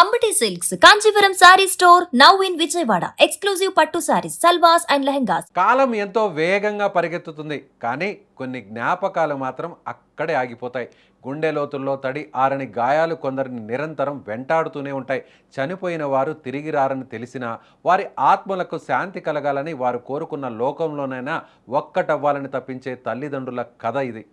Ambati silks Kanchipuram sorry store now in Vijayawada. Exclusive పట్టు saris, సల్వాస్ and lehengas. కాలం ఎంతో వేగంగా పరిగెత్తుతుంది, కానీ కొన్ని జ్ఞాపకాలు మాత్రం అక్కడే ఆగిపోతాయి. గుండె లోతుల్లో తడి ఆరని గాయాలు కొందరిని నిరంతరం వెంటాడుతూనే ఉంటాయి. చనిపోయిన వారు తిరిగి రారని తెలిసినా, వారి ఆత్మలకు శాంతి కలగాలని వారు కోరుకున్న లోకంలోనైనా ఒక్కటవ్వాలని తప్పించే తల్లిదండ్రుల కథ ఇది.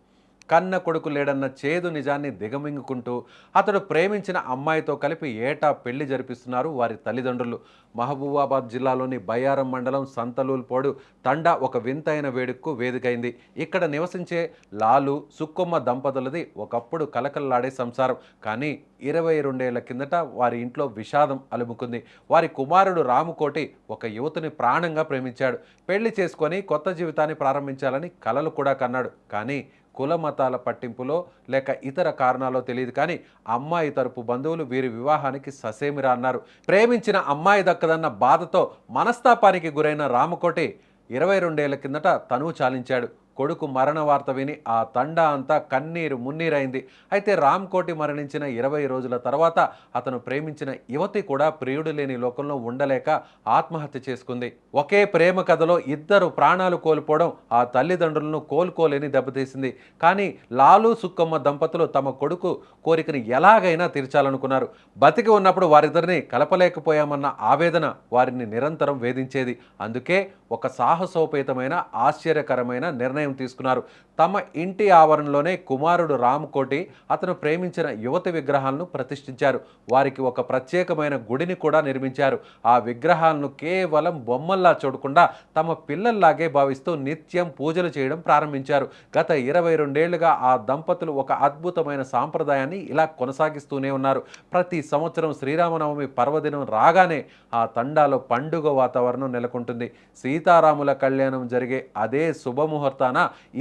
కన్న కొడుకు లేడన్న చేదు నిజాన్ని దిగమింగుకుంటూ అతడు ప్రేమించిన అమ్మాయితో కలిపి ఏటా పెళ్లి జరిపిస్తున్నారు వారి తల్లిదండ్రులు. మహబూబాబాద్ జిల్లాలోని బయ్యారం మండలం సంతలూల్పోడు తండా ఒక వింతైన వేడుకకు వేదికైంది. ఇక్కడ నివసించే లాలు సుక్కమ్మ దంపతులది ఒకప్పుడు కలకల్లాడే సంసారం. కానీ 22 కిందట వారి ఇంట్లో విషాదం అలుముకుంది. వారి కుమారుడు రాముకోటి ఒక యువతిని ప్రాణంగా ప్రేమించాడు. పెళ్లి చేసుకొని కొత్త జీవితాన్ని ప్రారంభించాలని కలలు కూడా కన్నాడు. కానీ కుల మతాల పట్టింపులో లేక ఇతర కారణాలో తెలియదు, కానీ అమ్మాయి తరపు బంధువులు వీరి వివాహానికి ససేమిరా అన్నారు. ప్రేమించిన అమ్మాయి దక్కదన్న బాధతో మనస్తాపానికి గురైన రామకోటి 22 కిందట తనువు చాలించాడు. కొడుకు మరణ వార్త విని ఆ తండా అంతా కన్నీరు మున్నీరైంది. అయితే రామ్కోటి మరణించిన 20 రోజుల తర్వాత అతను ప్రేమించిన యువతి కూడా ప్రియుడు లేని లోకంలో ఉండలేక ఆత్మహత్య చేసుకుంది. ఒకే ప్రేమ కథలో ఇద్దరు ప్రాణాలు కోల్పోవడం ఆ తల్లిదండ్రులను కోలుకోలేని దెబ్బతీసింది. కానీ లాలు సుక్కమ్మ దంపతులు తమ కొడుకు కోరికను ఎలాగైనా తీర్చాలనుకున్నారు. బతికి ఉన్నప్పుడు వారిద్దరిని కలపలేకపోయామన్న ఆవేదన వారిని నిరంతరం వేధించేది. అందుకే ఒక సాహసోపేతమైన ఆశ్చర్యకరమైన నిర్ణయం తీసుకున్నారు. తమ ఇంటి ఆవరణలోనే కుమారుడు రామ్కోటి అతను ప్రేమించిన యువతి విగ్రహాలను ప్రతిష్ఠించారు. వారికి ఒక ప్రత్యేకమైన గుడిని కూడా నిర్మించారు. ఆ విగ్రహాలను కేవలం బొమ్మల్లా చూడకుండా తమ పిల్లల్లాగే భావిస్తూ నిత్యం పూజలు చేయడం ప్రారంభించారు. గత 22 ఏళ్లుగా ఆ దంపతులు ఒక అద్భుతమైన సాంప్రదాయాన్ని ఇలా కొనసాగిస్తూనే ఉన్నారు. ప్రతి సంవత్సరం శ్రీరామనవమి పర్వదినం రాగానే ఆ తండాలో పండుగ వాతావరణం నెలకొంటుంది. సీతారాముల కళ్యాణం జరిగే అదే శుభముహూర్తాన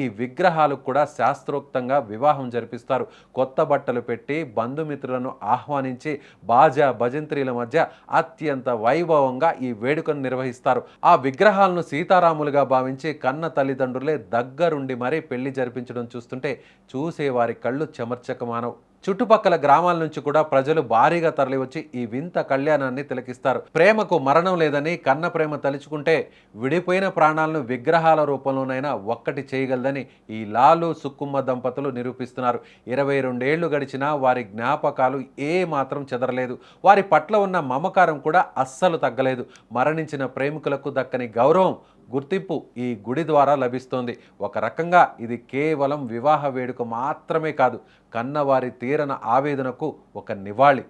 ఈ విగ్రహాలకు కూడా శాస్త్రోక్తంగా వివాహం జరిపిస్తారు. కొత్త బట్టలు పెట్టి బంధుమిత్రులను ఆహ్వానించి బాజా భజంత్రీల మధ్య అత్యంత వైభవంగా ఈ వేడుకను నిర్వహిస్తారు. ఆ విగ్రహాలను సీతారాములుగా భావించి కన్న తల్లిదండ్రులే దగ్గరుండి మరీ పెళ్లి జరిపించడం చూస్తుంటే చూసేవారి కళ్ళు చెమర్చకమానవు. చుట్టుపక్కల గ్రామాల నుంచి కూడా ప్రజలు భారీగా తరలివచ్చి ఈ వింత కళ్యాణాన్ని తిలకిస్తారు. ప్రేమకు మరణం లేదని, కన్న ప్రేమ తలుచుకుంటే విడిపోయిన ప్రాణాలను విగ్రహాల రూపంలోనైనా ఒక్కటి చేయగలదని ఈ లాలు సుక్కుమ్మ దంపతులు నిరూపిస్తున్నారు. 22 ఏళ్లు గడిచినా వారి జ్ఞాపకాలు ఏ మాత్రం చెదరలేదు. వారి పట్ల ఉన్న మమకారం కూడా అస్సలు తగ్గలేదు. మరణించిన ప్రేమికులకు దక్కని గౌరవం, గుర్తింపు ఈ గుడి ద్వారా లభిస్తోంది. ఒక రకంగా ఇది కేవలం వివాహ వేడుక మాత్రమే కాదు, కన్నవారి తీరన ఆవేదనకు ఒక నివాళి.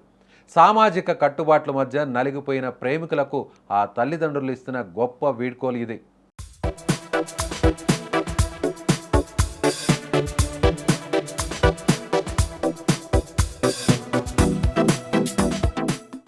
సామాజిక కట్టుబాట్ల మధ్య నలిగిపోయిన ప్రేమికులకు ఆ తల్లిదండ్రులు ఇస్తున్న గొప్ప వీడ్కోలు ఇది.